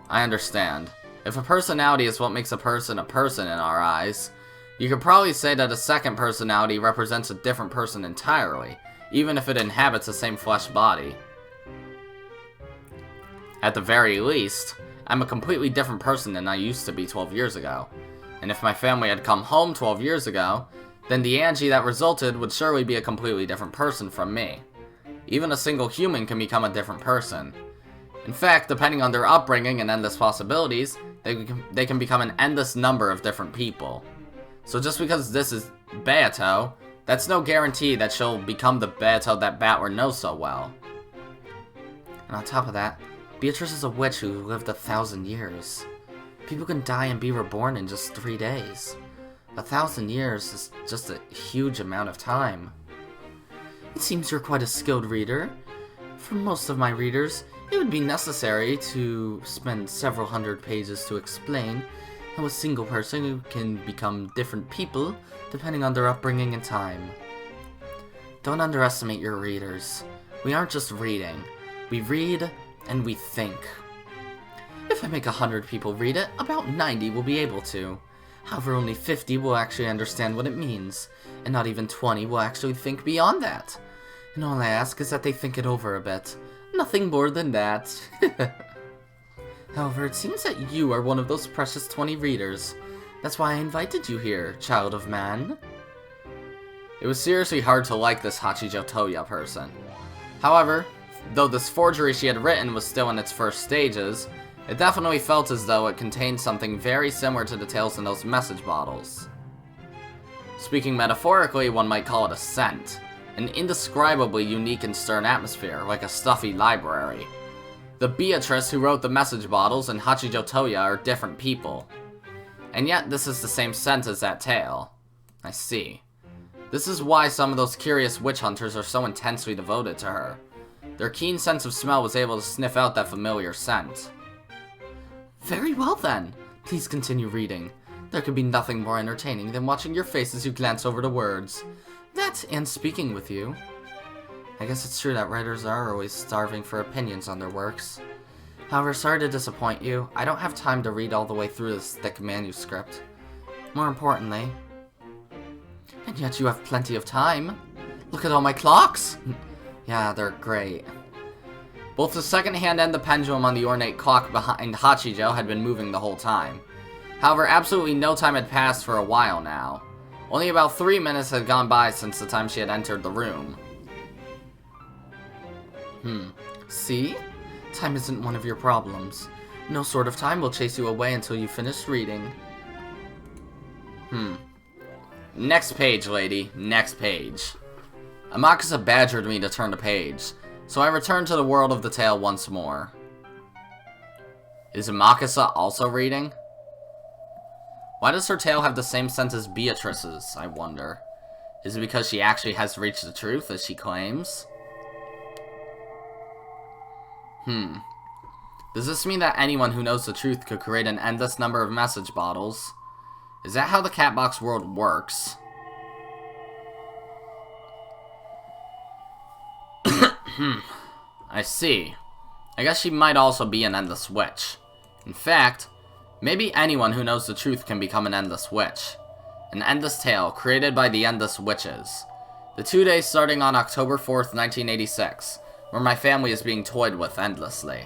I understand. If a personality is what makes a person in our eyes, you could probably say that a second personality represents a different person entirely, even if it inhabits the same flesh body. At the very least, I'm a completely different person than I used to be 12 years ago. And if my family had come home 12 years ago, then the Angie that resulted would surely be a completely different person from me. Even a single human can become a different person. In fact, depending on their upbringing and endless possibilities, they can become an endless number of different people. So just because this is Beato, that's no guarantee that she'll become the Beato that Battler knows so well. And on top of that, Beatrice is a witch who lived 1,000 years. People can die and be reborn in just 3 days. 1,000 years is just a huge amount of time. It seems you're quite a skilled reader. For most of my readers, it would be necessary to spend several hundred pages to explain how a single person can become different people depending on their upbringing and time. Don't underestimate your readers. We aren't just reading. We read and we think. If I make 100 people read it, about 90 will be able to. However, only 50 will actually understand what it means, and not even 20 will actually think beyond that. And all I ask is that they think it over a bit. Nothing more than that. However, it seems that you are one of those precious 20 readers. That's why I invited you here, child of man. It was seriously hard to like this Hachijo Toya person. However, though this forgery she had written was still in its first stages, it definitely felt as though it contained something very similar to the tales in those message bottles. Speaking metaphorically, one might call it a scent. An indescribably unique and stern atmosphere, like a stuffy library. The Beatrice who wrote the message bottles and Hachijo Toya are different people. And yet, this is the same scent as that tale. I see. This is why some of those curious witch hunters are so intensely devoted to her. Their keen sense of smell was able to sniff out that familiar scent. Very well then. Please continue reading. There could be nothing more entertaining than watching your face as you glance over the words. That and speaking with you. I guess it's true that writers are always starving for opinions on their works. However, sorry to disappoint you, I don't have time to read all the way through this thick manuscript. More importantly... And yet you have plenty of time. Look at all my clocks! Yeah, they're great. Both the second hand and the pendulum on the ornate clock behind Hachijo had been moving the whole time. However, absolutely no time had passed for a while now. Only about 3 minutes had gone by since the time she had entered the room. See? Time isn't one of your problems. No sort of time will chase you away until you finish reading. Next page, lady. Next page. Amakasa badgered me to turn the page, so I returned to the world of the tale once more. Is Amakasa also reading? Why does her tale have the same sense as Beatrice's, I wonder? Is it because she actually has reached the truth, as she claims? Does this mean that anyone who knows the truth could create an endless number of message bottles? Is that how the Catbox world works? I see. I guess she might also be an endless witch. In fact, maybe anyone who knows the truth can become an endless witch. An endless tale created by the endless witches. The 2 days starting on October 4th, 1986, where my family is being toyed with endlessly.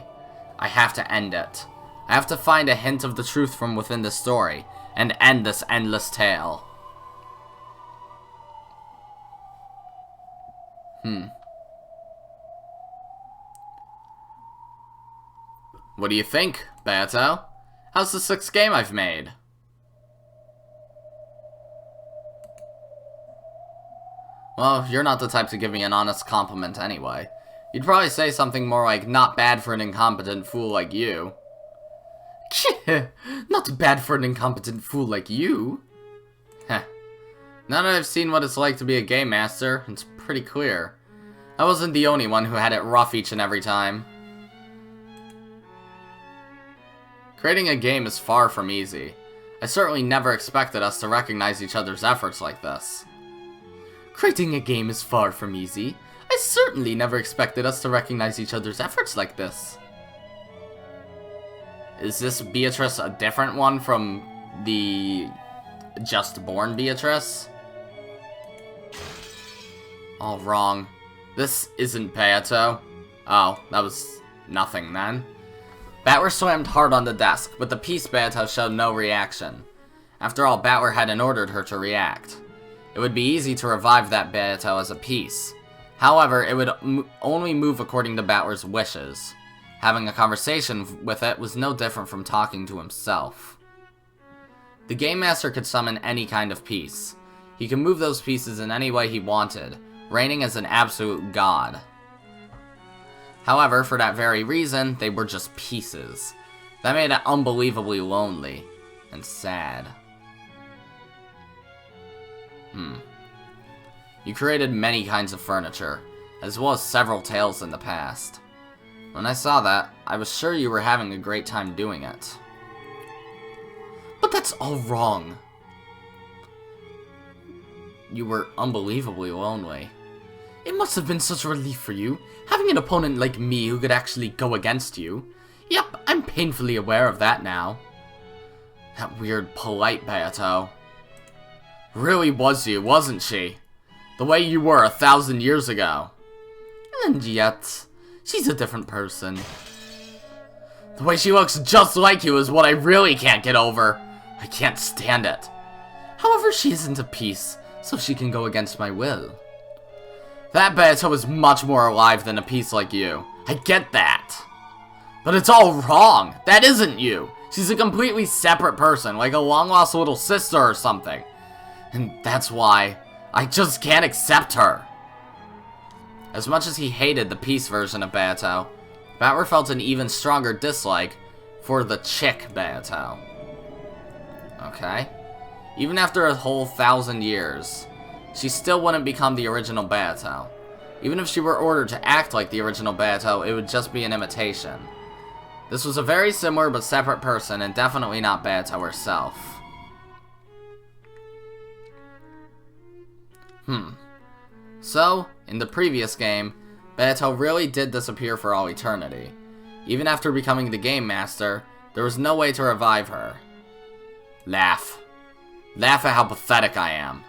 I have to end it. I have to find a hint of the truth from within the story, and end this endless tale. What do you think, Beato? How's the 6th game I've made? Well, you're not the type to give me an honest compliment anyway. You'd probably say something more like, not bad for an incompetent fool like you. Not bad for an incompetent fool like you? Heh. Now that I've seen what it's like to be a game master, it's pretty clear. I wasn't the only one who had it rough each and every time. Creating a game is far from easy. I certainly never expected us to recognize each other's efforts like this. Creating a game is far from easy. I certainly never expected us to recognize each other's efforts like this. Is this Beatrice a different one from the just born Beatrice? All wrong. This isn't Beato. Oh, that was nothing then. Battler slammed hard on the desk, but the piece Beato showed no reaction. After all, Battler hadn't ordered her to react. It would be easy to revive that Beato as a piece. However, it would only move according to Battler's wishes. Having a conversation with it was no different from talking to himself. The Game Master could summon any kind of piece. He could move those pieces in any way he wanted, reigning as an absolute god. However, for that very reason, they were just pieces. That made it unbelievably lonely and sad. You created many kinds of furniture, as well as several tales in the past. When I saw that, I was sure you were having a great time doing it. But that's all wrong. You were unbelievably lonely. It must have been such a relief for you, having an opponent like me who could actually go against you. Yep, I'm painfully aware of that now. That weird, polite Beato. Really was you, wasn't she? The way you were 1,000 years ago. And yet, she's a different person. The way she looks just like you is what I really can't get over. I can't stand it. However, she isn't a piece, so she can go against my will. That Beato is much more alive than a piece like you. I get that. But it's all wrong. That isn't you. She's a completely separate person, like a long-lost little sister or something. And that's why I just can't accept her. As much as he hated the piece version of Beato, Battler felt an even stronger dislike for the chick Beato. Okay. Even after a whole 1,000 years, she still wouldn't become the original Beato. Even if she were ordered to act like the original Beato, it would just be an imitation. This was a very similar but separate person, and definitely not Beato herself. So, in the previous game, Beato really did disappear for all eternity. Even after becoming the Game Master, there was no way to revive her. Laugh. Laugh at how pathetic I am.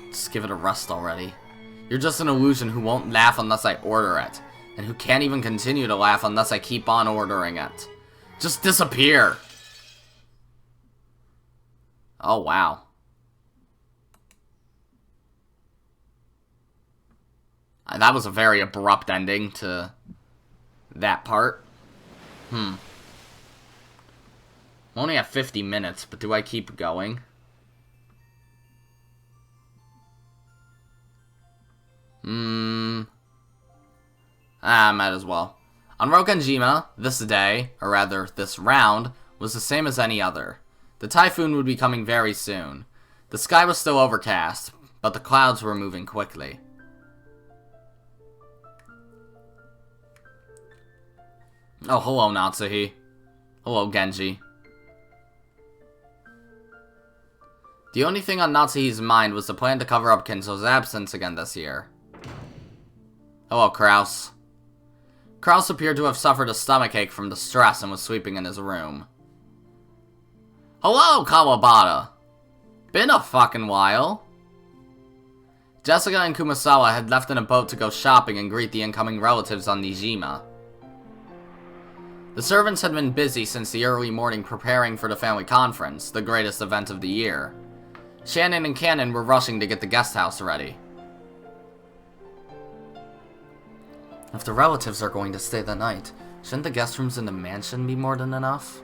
Just give it a rest already. You're just an illusion who won't laugh unless I order it, and who can't even continue to laugh unless I keep on ordering it. Just disappear! Oh, wow. That was a very abrupt ending to that part. We only have 50 minutes, but do I keep going? Might as well. On Rokenjima, this day, or rather, this round, was the same as any other. The typhoon would be coming very soon. The sky was still overcast, but the clouds were moving quickly. Oh, hello, Natsuhi. Hello, Genji. The only thing on Natsuhi's mind was the plan to cover up Kinzo's absence again this year. Hello, Kraus. Kraus appeared to have suffered a stomachache from the stress and was sleeping in his room. Hello, Kawabata. Been a fucking while. Jessica and Kumasawa had left in a boat to go shopping and greet the incoming relatives on Nijima. The servants had been busy since the early morning preparing for the family conference, the greatest event of the year. Shannon and Kanon were rushing to get the guest house ready. If the relatives are going to stay the night, shouldn't the guest rooms in the mansion be more than enough?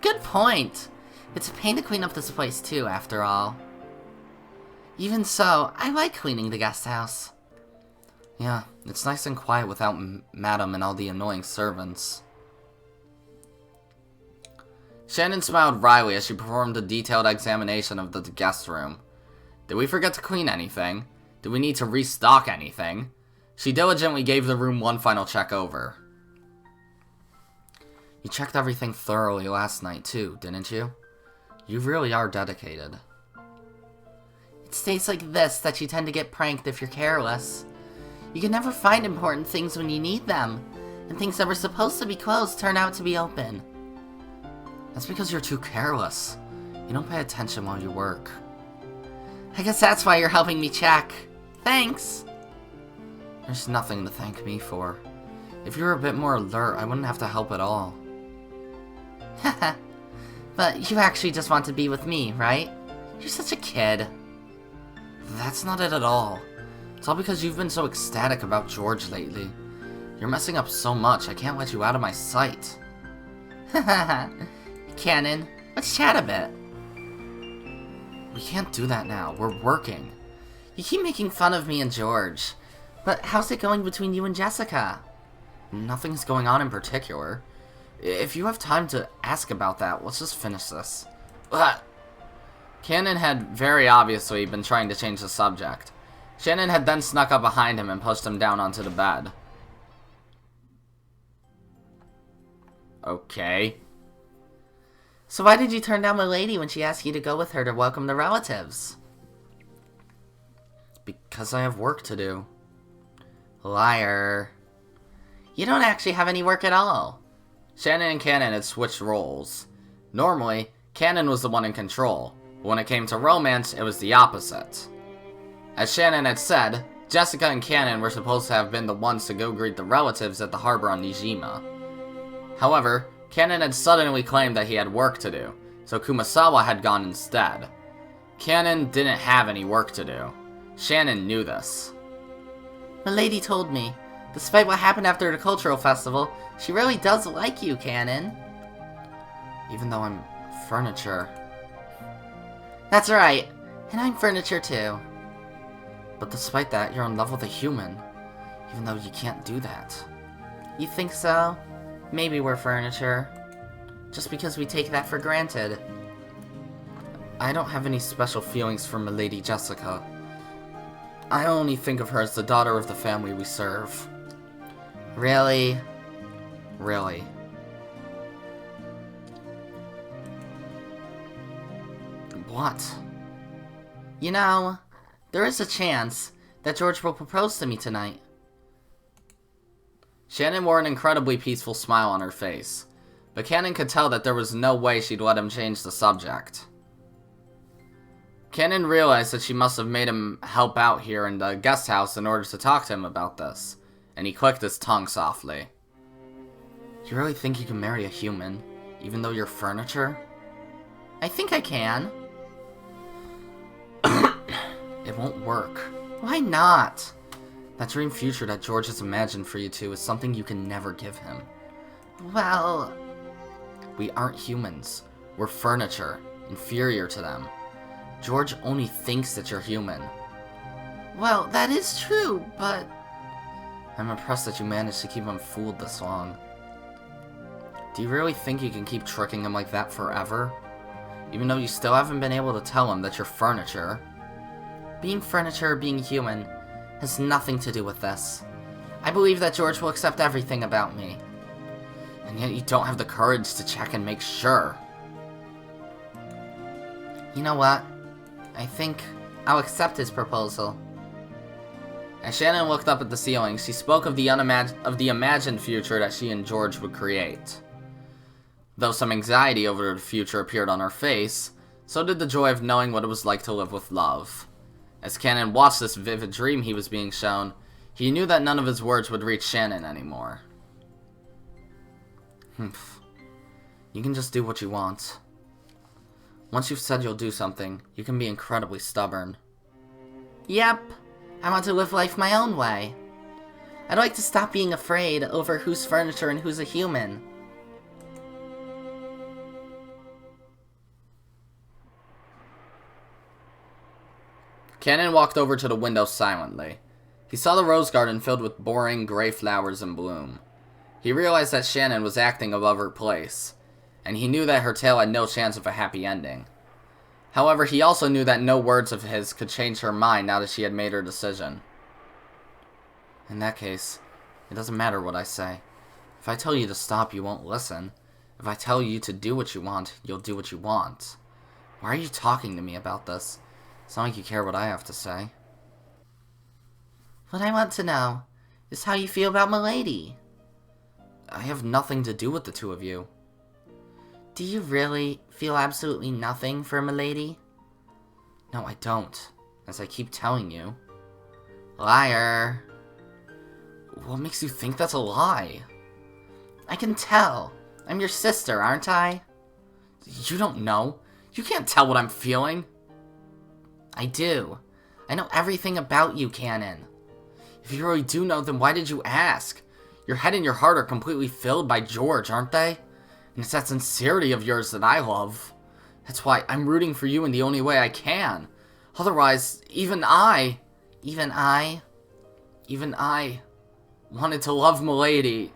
Good point. It's a pain to clean up this place too, after all. Even so, I like cleaning the guest house. Yeah, it's nice and quiet without Madam and all the annoying servants. Shannon smiled wryly as she performed a detailed examination of the guest room. Did we forget to clean anything? Did we need to restock anything? She diligently gave the room one final check over. You checked everything thoroughly last night too, didn't you? You really are dedicated. It's days like this that you tend to get pranked if you're careless. You can never find important things when you need them, and things that were supposed to be closed turn out to be open. That's because you're too careless. You don't pay attention while you work. I guess that's why you're helping me check. Thanks! There's nothing to thank me for. If you were a bit more alert, I wouldn't have to help at all. Haha. But you actually just want to be with me, right? You're such a kid. That's not it at all. It's all because you've been so ecstatic about George lately. You're messing up so much, I can't let you out of my sight. Haha. Kanon, let's chat a bit. We can't do that now. We're working. You keep making fun of me and George. But how's it going between you and Jessica? Nothing's going on in particular. If you have time to ask about that, let's just finish this. Kanon had very obviously been trying to change the subject. Shannon had then snuck up behind him and pushed him down onto the bed. Okay. So why did you turn down my lady when she asked you to go with her to welcome the relatives? Because I have work to do. Liar. You don't actually have any work at all. Shannon and Kanon had switched roles. Normally, Kanon was the one in control, but when it came to romance, it was the opposite. As Shannon had said, Jessica and Kanon were supposed to have been the ones to go greet the relatives at the harbor on Nijima. However, Kanon had suddenly claimed that he had work to do, so Kumasawa had gone instead. Kanon didn't have any work to do. Shannon knew this. My lady told me, despite what happened after the cultural festival, she really does like you, Kanon. Even though I'm furniture. That's right, and I'm furniture too. But despite that, you're in love with a human, even though you can't do that. You think so? Maybe we're furniture. Just because we take that for granted. I don't have any special feelings for Milady Jessica. I only think of her as the daughter of the family we serve. Really? Really. What? You know, there is a chance that George will propose to me tonight. Shannon wore an incredibly peaceful smile on her face, but Kanon could tell that there was no way she'd let him change the subject. Kanon realized that she must have made him help out here in the guest house in order to talk to him about this, and he clicked his tongue softly. You really think you can marry a human, even though you're furniture? I think I can. It won't work. Why not? That dream future that George has imagined for you two is something you can never give him. Well... We aren't humans. We're furniture, inferior to them. George only thinks that you're human. Well, that is true, but... I'm impressed that you managed to keep him fooled this long. Do you really think you can keep tricking him like that forever? Even though you still haven't been able to tell him that you're furniture? Being furniture or being human has nothing to do with this. I believe that George will accept everything about me. And yet you don't have the courage to check and make sure. You know what? I think I'll accept his proposal. As Shannon looked up at the ceiling, she spoke of the imagined future that she and George would create. Though some anxiety over the future appeared on her face, so did the joy of knowing what it was like to live with love. As Kanon watched this vivid dream he was being shown, he knew that none of his words would reach Shannon anymore. You can just do what you want. Once you've said you'll do something, you can be incredibly stubborn. Yep, I want to live life my own way. I'd like to stop being afraid over who's furniture and who's a human. Kanon walked over to the window silently. He saw the rose garden filled with boring, gray flowers in bloom. He realized that Shannon was acting above her place, and he knew that her tale had no chance of a happy ending. However, he also knew that no words of his could change her mind now that she had made her decision. In that case, it doesn't matter what I say. If I tell you to stop, you won't listen. If I tell you to do what you want, you'll do what you want. Why are you talking to me about this? It's not like you care what I have to say. What I want to know is how you feel about Milady. I have nothing to do with the two of you. Do you really feel absolutely nothing for Milady? No, I don't. As I keep telling you. Liar. What makes you think that's a lie? I can tell. I'm your sister, aren't I? You don't know. You can't tell what I'm feeling. I do. I know everything about you, Kanon. If you really do know, then why did you ask? Your head and your heart are completely filled by George, aren't they? And it's that sincerity of yours that I love. That's why I'm rooting for you in the only way I can. Otherwise, even I wanted to love Milady.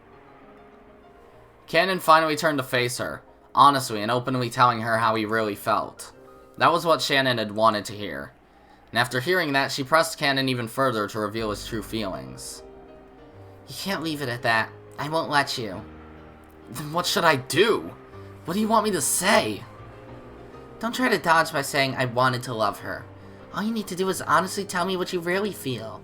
Kanon finally turned to face her, honestly and openly telling her how he really felt. That was what Shannon had wanted to hear. And after hearing that, she pressed Kanon even further to reveal his true feelings. You can't leave it at that. I won't let you. Then what should I do? What do you want me to say? Don't try to dodge by saying I wanted to love her. All you need to do is honestly tell me what you really feel.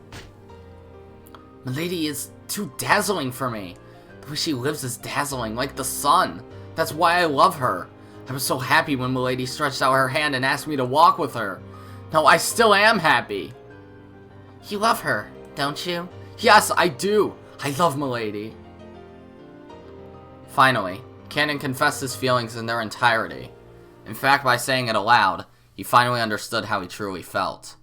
Milady is too dazzling for me. The way she lives is dazzling, like the sun. That's why I love her. I was so happy when Milady stretched out her hand and asked me to walk with her. No, I still am happy. You love her, don't you? Yes, I do. I love Milady. Finally, Kanon confessed his feelings in their entirety. In fact, by saying it aloud, he finally understood how he truly felt.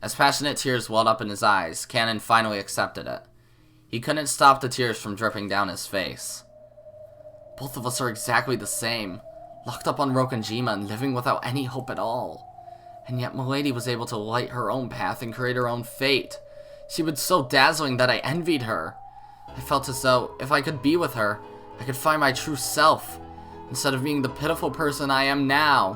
As passionate tears welled up in his eyes, Kanon finally accepted it. He couldn't stop the tears from dripping down his face. Both of us are exactly the same, locked up on Rokonjima and living without any hope at all. And yet Milady was able to light her own path and create her own fate. She was so dazzling that I envied her. I felt as though, if I could be with her, I could find my true self, instead of being the pitiful person I am now.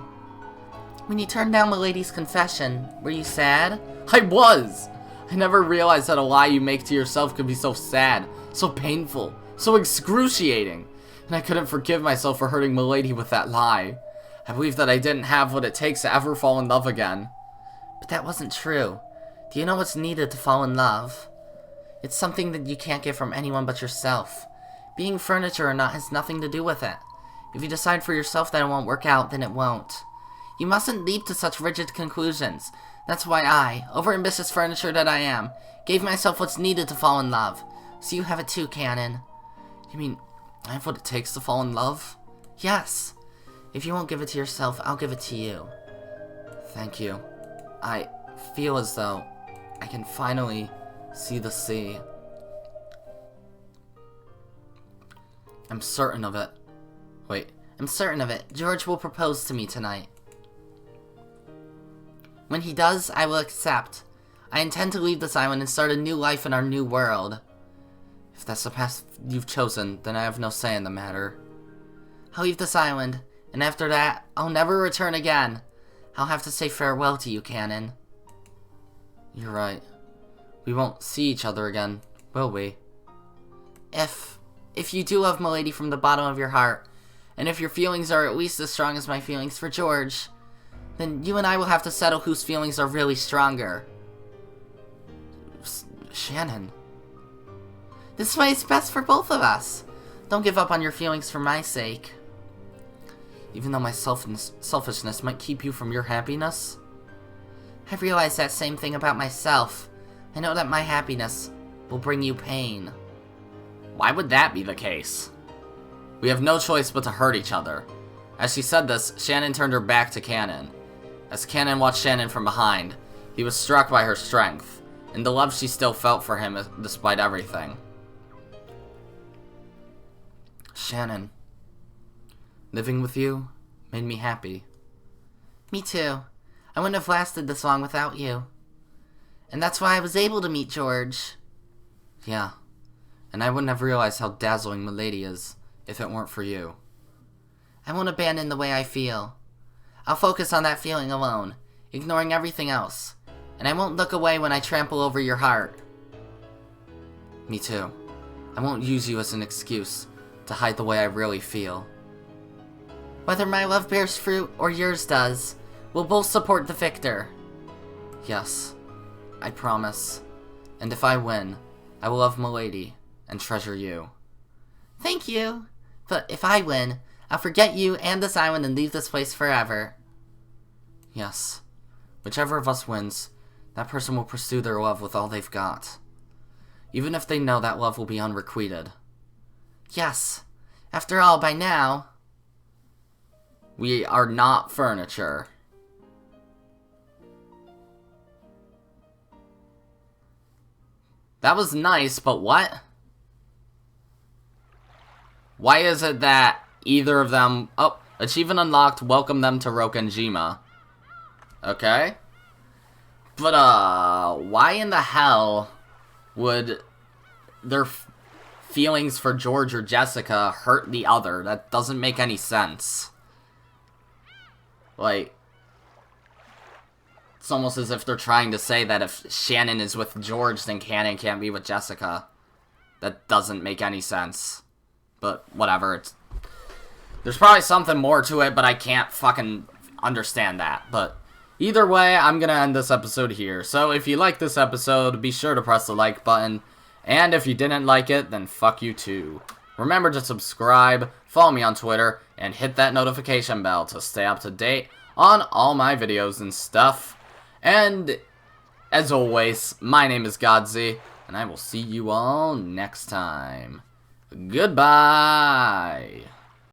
When you turned down Milady's confession, were you sad? I was! I never realized that a lie you make to yourself could be so sad, so painful, so excruciating. And I couldn't forgive myself for hurting Milady with that lie. I believed that I didn't have what it takes to ever fall in love again. But that wasn't true. Do you know what's needed to fall in love? It's something that you can't get from anyone but yourself. Being furniture or not has nothing to do with it. If you decide for yourself that it won't work out, then it won't. You mustn't leap to such rigid conclusions. That's why I, overambitious furniture that I am, gave myself what's needed to fall in love. So you have it too, Kanon. You mean, I have what it takes to fall in love? Yes. If you won't give it to yourself, I'll give it to you. Thank you. I feel as though I can finally See the sea. I'm certain of it. Wait. I'm certain of it. George will propose to me tonight. When he does, I will accept. I intend to leave this island and start a new life in our new world. If that's the path you've chosen, then I have no say in the matter. I'll leave this island, and after that, I'll never return again. I'll have to say farewell to you, Kanon. You're right. We won't see each other again, will we? If you do love Milady from the bottom of your heart, and if your feelings are at least as strong as my feelings for George, then you and I will have to settle whose feelings are really stronger. Shannon. This way is best for both of us. Don't give up on your feelings for my sake. Even though my selfishness might keep you from your happiness? I realize that same thing about myself. I know that my happiness will bring you pain. Why would that be the case? We have no choice but to hurt each other. As she said this, Shannon turned her back to Kanon. As Kanon watched Shannon from behind, he was struck by her strength, and the love she still felt for him despite everything. Shannon, living with you made me happy. Me too. I wouldn't have lasted this long without you. And that's why I was able to meet George. Yeah, and I wouldn't have realized how dazzling Milady is if it weren't for you. I won't abandon the way I feel. I'll focus on that feeling alone, ignoring everything else. And I won't look away when I trample over your heart. Me too. I won't use you as an excuse to hide the way I really feel. Whether my love bears fruit or yours does, we'll both support the victor. Yes, I promise. And if I win, I will love Milady and treasure you. Thank you. But if I win, I'll forget you and this island and leave this place forever. Yes. Whichever of us wins, that person will pursue their love with all they've got. Even if they know that love will be unrequited. Yes. After all, by now... We are not furniture. That was nice, but what? Why is it that either of them... Oh, achievement unlocked, welcome them to Rokenjima. Okay. But, why in the hell would their feelings for George or Jessica hurt the other? That doesn't make any sense. Like, it's almost as if they're trying to say that if Shannon is with George, then Kanon can't be with Jessica. That doesn't make any sense. But, whatever, there's probably something more to it, but I can't fucking understand that. But, either way, I'm gonna end this episode here. So, if you like this episode, be sure to press the like button. And if you didn't like it, then fuck you too. Remember to subscribe, follow me on Twitter, and hit that notification bell to stay up to date on all my videos and stuff. And, as always, my name is Godzi, and I will see you all next time. Goodbye!